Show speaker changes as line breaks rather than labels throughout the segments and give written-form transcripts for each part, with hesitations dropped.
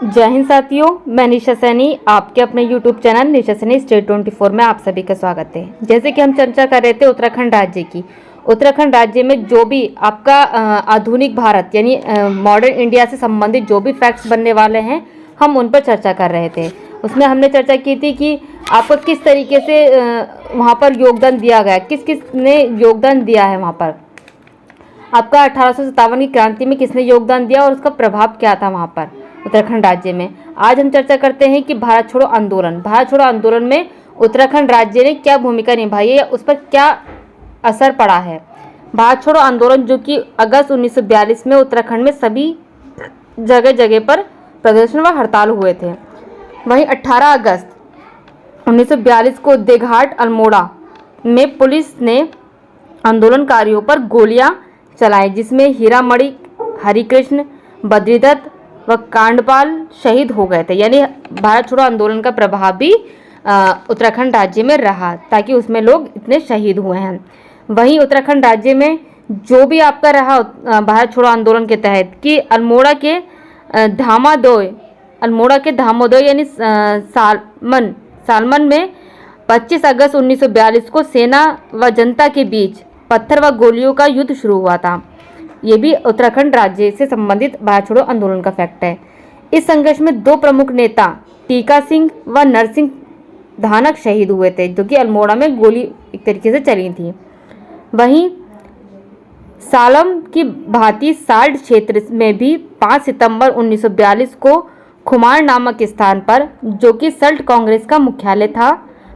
जय हिंद साथियों, मैं निशा सैनी आपके अपने YouTube चैनल निशा सैनी स्टेट 24 में आप सभी का स्वागत है। जैसे कि हम चर्चा कर रहे थे उत्तराखंड राज्य की। उत्तराखंड राज्य में जो भी आपका आधुनिक भारत यानी मॉडर्न इंडिया से संबंधित जो भी फैक्ट्स बनने वाले हैं, हम उन पर चर्चा कर रहे थे। उसमें हमने चर्चा की थी कि आपको किस तरीके से वहाँ पर योगदान दिया गया, किस किस ने योगदान दिया है वहाँ पर। आपका 1857 की क्रांति में किसने योगदान दिया और उसका प्रभाव क्या था वहाँ पर उत्तराखंड राज्य में। आज हम चर्चा करते हैं कि भारत छोड़ो आंदोलन। भारत छोड़ो आंदोलन में उत्तराखंड राज्य ने क्या भूमिका निभाई है या उस पर क्या असर पड़ा है। भारत छोड़ो आंदोलन जो कि अगस्त 1942 में उत्तराखंड में सभी जगह जगह पर प्रदर्शन व हड़ताल हुए थे। वहीं 18 अगस्त 1942 को देघाट अल्मोड़ा में पुलिस ने आंदोलनकारियों पर गोलियां चलाई, जिसमें हीरामणि, हरिकृष्ण, बद्रीदत्त व कांडपाल शहीद हो गए थे। यानी भारत छोड़ो आंदोलन का प्रभाव भी उत्तराखंड राज्य में रहा, ताकि उसमें लोग इतने शहीद हुए हैं। वहीं उत्तराखंड राज्य में जो भी आपका रहा भारत छोड़ो आंदोलन के तहत कि अल्मोड़ा के धामोदय यानी सालमन में 25 अगस्त 1942 को सेना व जनता के बीच पत्थर व गोलियों का युद्ध शुरू हुआ था। ये भी उत्तराखंड राज्य से संबंधित भारत छोड़ो आंदोलन का फैक्ट है। इस संघर्ष में दो प्रमुख नेता टीका सिंह व नरसिंह धानक शहीद हुए थे, जो कि अल्मोड़ा में गोली एक तरीके से चली थी। वहीं सालम की भांति साल्ट क्षेत्र में भी 5 सितंबर 1942 को खुमार नामक स्थान पर, जो कि सल्ट कांग्रेस का मुख्यालय था,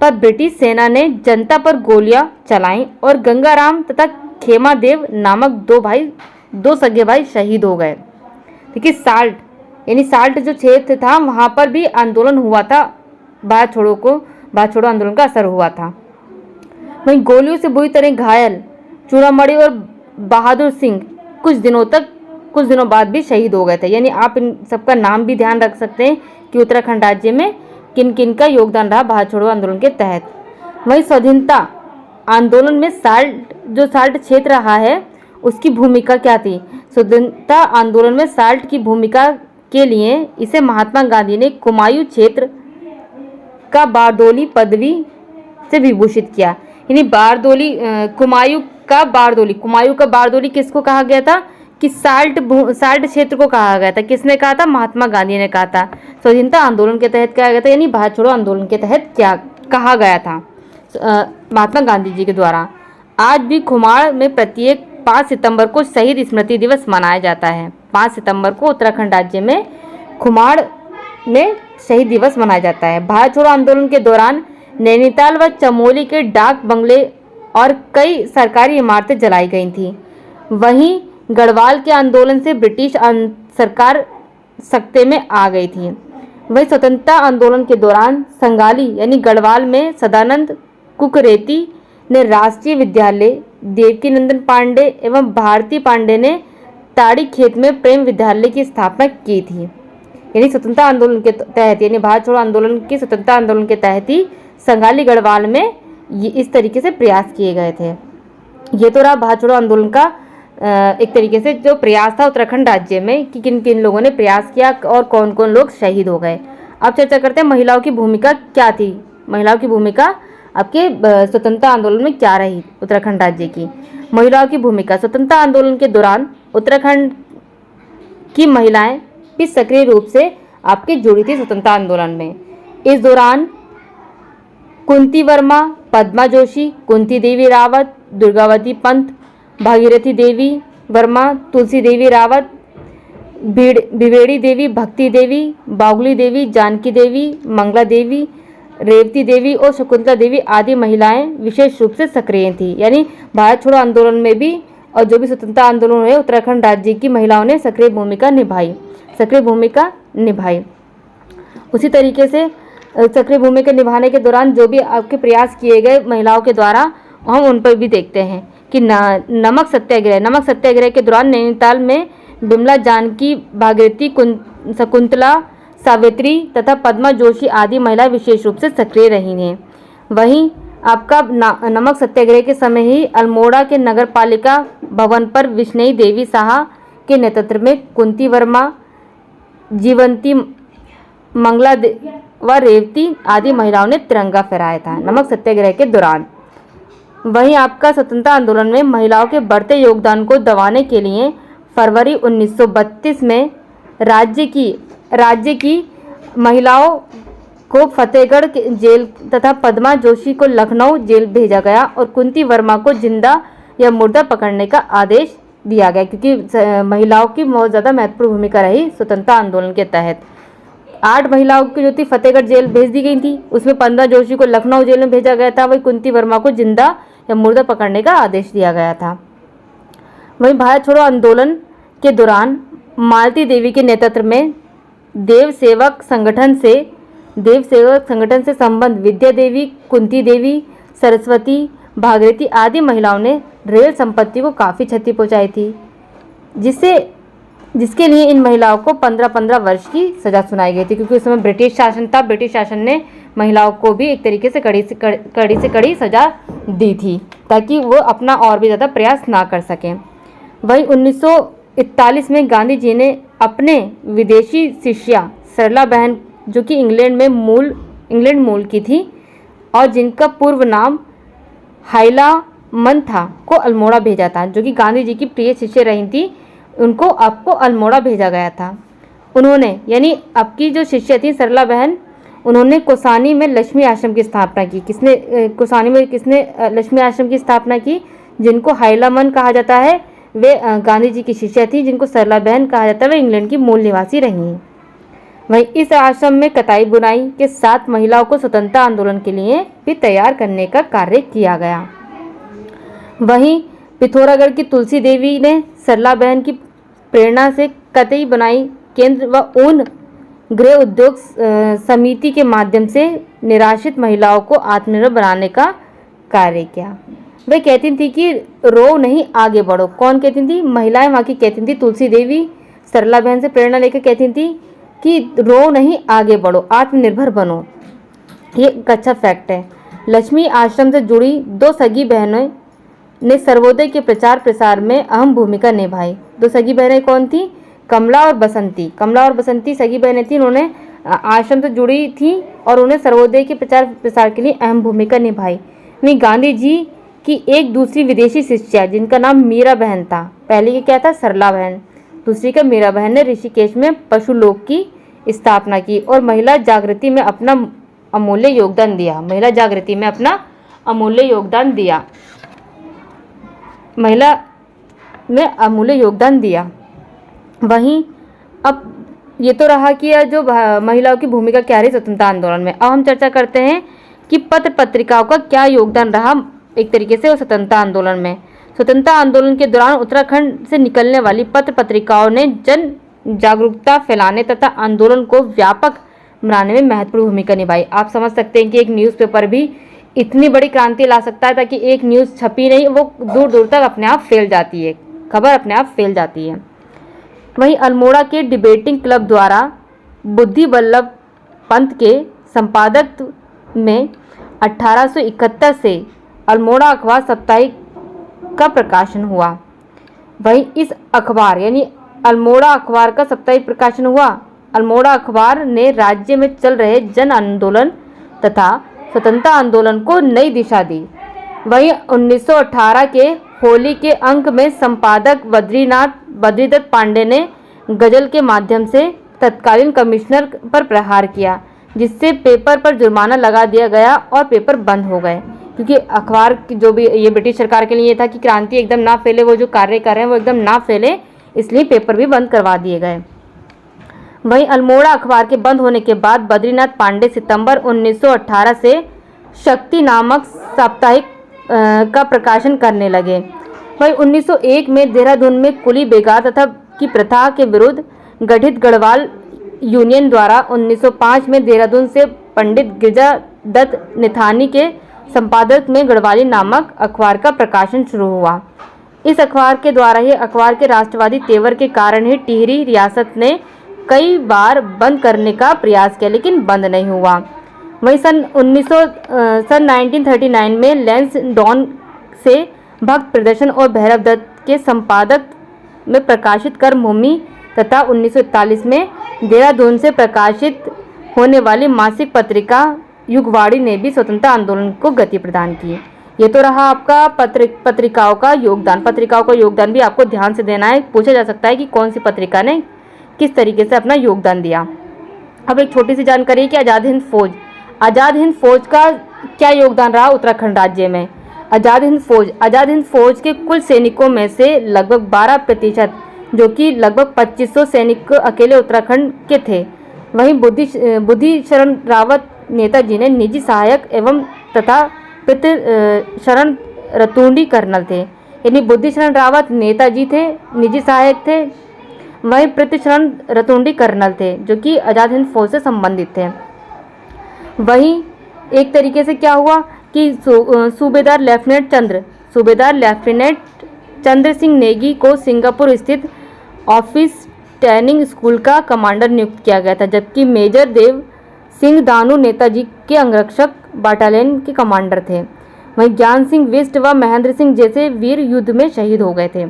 पर ब्रिटिश सेना ने जनता पर गोलियां चलाईं और गंगाराम तथा खेमादेव नामक दो सगे भाई शहीद हो गए। देखिए साल्ट जो क्षेत्र था वहाँ पर भी आंदोलन हुआ था, भारत छोड़ो आंदोलन का असर हुआ था। वहीं गोलियों से बुरी तरह घायल चूड़ामणि और बहादुर सिंह कुछ दिनों बाद भी शहीद हो गए थे। यानी आप इन सबका नाम भी ध्यान रख सकते हैं कि उत्तराखंड राज्य में किन किन का योगदान रहा भारत छोड़ो आंदोलन के तहत। वहीं स्वाधीनता आंदोलन में साल्ट क्षेत्र रहा है, उसकी भूमिका क्या थी। स्वतंत्रता आंदोलन में साल्ट की भूमिका के लिए इसे महात्मा गांधी ने कुमायूं क्षेत्र का बारदोली पदवी से विभूषित किया। यानी कुमायूं का बारदोली किसको कहा गया था कि साल्ट क्षेत्र को कहा गया था। किसने कहा था? महात्मा गांधी ने कहा था। स्वतंत्रता आंदोलन के तहत कहा गया था, यानी भारत छोड़ो आंदोलन के तहत क्या कहा गया था महात्मा गांधी जी के द्वारा। आज भी खुमार में प्रत्येक 5 सितंबर को शहीद स्मृति दिवस मनाया जाता है। 5 सितंबर को उत्तराखंड राज्य में खुमार में शहीद दिवस मनाया जाता है। भारत छोड़ो आंदोलन के दौरान नैनीताल व चमोली के डाक बंगले और कई सरकारी इमारतें जलाई गई थीं। वहीं गढ़वाल के आंदोलन से ब्रिटिश सरकार सत्ते में आ गई थी। वहीं स्वतंत्रता आंदोलन के दौरान संगाली यानी गढ़वाल में सदानंद कुकरेती ने राष्ट्रीय विद्यालय, देवकीनंदन पांडे एवं भारती पांडे ने ताड़ी खेत में प्रेम विद्यालय की स्थापना की थी। यानी स्वतंत्रता आंदोलन के तहत, यानी भारत छोड़ो आंदोलन की स्वतंत्रता आंदोलन के तहत ही संगाली गढ़वाल में इस तरीके से प्रयास किए गए थे। ये तो रहा भारत छोड़ो आंदोलन का एक तरीके से जो प्रयास था उत्तराखंड राज्य में कि किन किन लोगों ने प्रयास किया और कौन कौन लोग शहीद हो गए। अब चर्चा करते हैं महिलाओं की भूमिका क्या थी। महिलाओं की भूमिका आपके स्वतंत्रता आंदोलन में क्या रही उत्तराखंड राज्य की। महिलाओं की भूमिका स्वतंत्रता आंदोलन के दौरान उत्तराखंड की महिलाएं भी सक्रिय रूप से आपके जुड़ी थी स्वतंत्रता आंदोलन में। इस दौरान कुंती वर्मा, पद्मा जोशी, कुंती देवी रावत, दुर्गावती पंत, भागीरथी देवी वर्मा, तुलसी देवी रावत, बिवेड़ी देवी, भक्ति देवी, बागुली देवी, जानकी देवी, मंगला देवी, रेवती देवी और शकुंतला देवी आदि महिलाएं विशेष रूप से सक्रिय थी। यानी भारत छोड़ो आंदोलन में भी और जो भी स्वतंत्रता आंदोलन हुए उत्तराखंड राज्य की महिलाओं ने सक्रिय भूमिका निभाई। उसी तरीके से सक्रिय भूमिका निभाने के दौरान जो भी आपके प्रयास किए गए महिलाओं के द्वारा, हम उन पर भी देखते हैं कि नमक सत्याग्रह के दौरान नैनीताल में बिमला जानकी, भागीरथी, शकुंतला, सावित्री तथा पद्मा जोशी आदि महिलाएं विशेष रूप से सक्रिय रही हैं। वहीं आपका नमक सत्याग्रह के समय ही अल्मोड़ा के नगर पालिका भवन पर विष्णई देवी साहा के नेतृत्व में कुंती वर्मा, जीवंती मंगला व रेवती आदि महिलाओं ने तिरंगा फहराया था नमक सत्याग्रह के दौरान। वहीं आपका स्वतंत्रता आंदोलन में महिलाओं के बढ़ते योगदान को दबाने के लिए फरवरी 1932 में राज्य की महिलाओं को फतेहगढ़ जेल तथा पद्मा जोशी को लखनऊ जेल भेजा गया और कुंती वर्मा को जिंदा या मुर्दा पकड़ने का आदेश दिया गया, क्योंकि महिलाओं की बहुत ज़्यादा महत्वपूर्ण भूमिका रही स्वतंत्रता आंदोलन के तहत। 8 महिलाओं की जो थी फतेहगढ़ जेल भेज दी गई थी, उसमें 15 जोशी को लखनऊ जेल में भेजा गया था। वही कुंती वर्मा को जिंदा या मुर्दा पकड़ने का आदेश दिया गया था। वहीं भारत छोड़ो आंदोलन के दौरान मालती देवी के नेतृत्व में देव सेवक संगठन से संबंध विद्या देवी, कुंती देवी, सरस्वती, भागीरथी आदि महिलाओं ने रेल संपत्ति को काफ़ी क्षति पहुंचाई थी, जिसके लिए इन महिलाओं को 15-15 वर्ष की सज़ा सुनाई गई थी, क्योंकि उस समय ब्रिटिश शासन था। ब्रिटिश शासन ने महिलाओं को भी एक तरीके से कड़ी से कड़ी सज़ा दी थी, ताकि वो अपना और भी ज़्यादा प्रयास ना कर सकें। वहीं 1941 में गांधी जी ने अपने विदेशी शिष्या सरला बहन, जो कि इंग्लैंड मूल की थी और जिनका पूर्व नाम हाइला मन था, को अल्मोड़ा भेजा था। जो कि गांधी जी की प्रिय शिष्य रही थी, उनको आपको अल्मोड़ा भेजा गया था। उन्होंने, यानी आपकी जो शिष्य थी सरला बहन, उन्होंने कौसानी में लक्ष्मी आश्रम की स्थापना की। किसने लक्ष्मी आश्रम की स्थापना की? जिनको हाइला मन कहा जाता है, वे गांधी जी की शिष्या थी। जिनको सरला बहन कहा जाता है, वे इंग्लैंड की मूल निवासी रही हैं। वहीं इस आश्रम में कताई बुनाई के साथ महिलाओं को स्वतंत्रता आंदोलन के लिए भी तैयार करने का कार्य किया गया। वहीं पिथौरागढ़ की तुलसी देवी ने सरला बहन की प्रेरणा से कताई बुनाई केंद्र व ऊन गृह उद्योग समिति के माध्यम से निराश्रित महिलाओं को आत्मनिर्भर बनाने का कार्य किया। वे कहती थी कि रो नहीं, आगे बढ़ो। कौन कहती थी? महिलाएं वहाँ की कहती थी। तुलसी देवी सरला बहन से प्रेरणा लेकर कहती थी कि रो नहीं, आगे बढ़ो, आत्मनिर्भर बनो। ये एक अच्छा फैक्ट है। लक्ष्मी आश्रम से जुड़ी 2 सगी बहनों ने सर्वोदय के प्रचार प्रसार में अहम भूमिका निभाई। 2 सगी बहनें कौन थी? कमला और बसंती सगी बहनें थी। उन्होंने आश्रम से जुड़ी थी और उन्हें सर्वोदय के प्रचार प्रसार के लिए अहम भूमिका निभाई। वहीं गांधी जी की एक दूसरी विदेशी शिष्या, जिनका नाम मीरा बहन था। पहले की क्या था? सरला बहन। दूसरी का मीरा बहन ने ऋषिकेश में पशु लोक की स्थापना की और महिला जागृति में अपना अमूल्य योगदान दिया। वहीं अब ये तो रहा कि जो महिलाओं की भूमिका क्या रही स्वतंत्रता आंदोलन में। अब हम चर्चा करते हैं कि पत्र पत्रिकाओं का क्या योगदान रहा एक तरीके से स्वतंत्रता आंदोलन में। स्वतंत्रता आंदोलन के दौरान उत्तराखंड से निकलने वाली पत्र पत्रिकाओं ने जन जागरूकता फैलाने तथा आंदोलन को व्यापक बनाने में महत्वपूर्ण भूमिका निभाई। आप समझ सकते हैं कि एक न्यूज़पेपर भी इतनी बड़ी क्रांति ला सकता है, ताकि एक न्यूज़ छपी नहीं, वो दूर दूर तक अपने आप फैल जाती है, खबर अपने आप फैल जाती है। वहीं अल्मोड़ा के डिबेटिंग क्लब द्वारा बुद्धि वल्लभ पंत के संपादकत्व में 1871 से अल्मोड़ा अखबार साप्ताहिक का प्रकाशन हुआ। वहीं इस अखबार यानी अल्मोड़ा अखबार का साप्ताहिक प्रकाशन हुआ। अल्मोड़ा अखबार ने राज्य में चल रहे जन आंदोलन तथा स्वतंत्रता आंदोलन को नई दिशा दी। वहीं 1918 के होली के अंक में संपादक बद्रीदत्त पांडे ने गजल के माध्यम से तत्कालीन कमिश्नर पर प्रहार किया, जिससे पेपर पर जुर्माना लगा दिया गया और पेपर बंद हो गए। क्योंकि अखबार की जो भी ये ब्रिटिश सरकार के लिए था कि क्रांति एकदम ना फैले, वो जो कार्य कर रहे हैं वो एकदम ना फैले, इसलिए पेपर भी बंद करवा दिए गए। वहीं अल्मोड़ा अखबार के बंद होने के बाद बद्रीनाथ पांडे सितंबर 1918 से शक्ति नामक साप्ताहिक का प्रकाशन करने लगे। वहीं 1901 में देहरादून में कुली बेगार तथा की प्रथा के विरुद्ध गठित गढ़वाल यूनियन द्वारा 1905 में देहरादून से पंडित गिरजा दत्त निथानी के संपादक में गढ़वाली नामक अखबार का प्रकाशन शुरू हुआ। इस अखबार के द्वारा ही अखबार के राष्ट्रवादी तेवर के कारण ही टिहरी रियासत ने कई बार बंद करने का प्रयास किया, लेकिन बंद नहीं हुआ। वहीं सन 1939 में लैंस डॉन से भक्त प्रदर्शन और भैरव दत्त के संपादक में प्रकाशित कर्मभूमि तथा 1941 में देहरादून से प्रकाशित होने वाली मासिक पत्रिका युगवाणी ने भी स्वतंत्रता आंदोलन को गति प्रदान की। ये तो रहा आपका पत्रिकाओं का योगदान। पत्रिकाओं का योगदान भी आपको ध्यान से देना है। पूछा जा सकता है कि कौन सी पत्रिका ने किस तरीके से अपना योगदान दिया। अब एक छोटी सी जानकारी कि आज़ाद हिंद फौज का क्या योगदान रहा उत्तराखंड राज्य में। आज़ाद हिंद फौज के कुल सैनिकों में से लगभग 12%, जो कि लगभग 2500 सैनिक अकेले उत्तराखंड के थे। वहीं बुद्धि शरण रावत नेताजी ने निजी सहायक एवं तथा पृथ्वी शरण रतुंडी कर्नल थे। यानी बुद्धि शरण रावत नेताजी थे, निजी सहायक थे, वहीं पृथ्वी शरण रतुंडी कर्नल थे, जो कि आज़ाद हिंद फौज से संबंधित थे। वहीं एक तरीके से क्या हुआ कि सूबेदार लेफ्टिनेंट चंद्र सिंह नेगी को सिंगापुर स्थित ऑफिस ट्रेनिंग स्कूल का कमांडर नियुक्त किया गया था, जबकि मेजर देव सिंह दानू नेताजी के अंगरक्षक बटालियन के कमांडर थे। वहीं ज्ञान सिंह बिष्ट व महेंद्र सिंह जैसे वीर युद्ध में शहीद हो गए थे।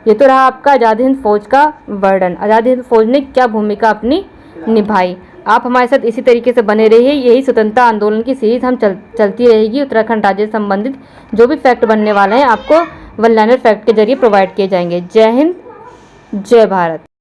ये तो रहा आपका आज़ाद हिंद फौज का वर्णन। आज़ाद हिंद फौज ने क्या भूमिका अपनी निभाई। आप हमारे साथ इसी तरीके से बने रहिए। यही स्वतंत्रता आंदोलन की सीरीज हम चलती रहेगी। उत्तराखंड राज्य से संबंधित जो भी फैक्ट बनने वाले हैं आपको वन लाइनर फैक्ट के जरिए प्रोवाइड किए जाएंगे। जय हिंद, जय भारत।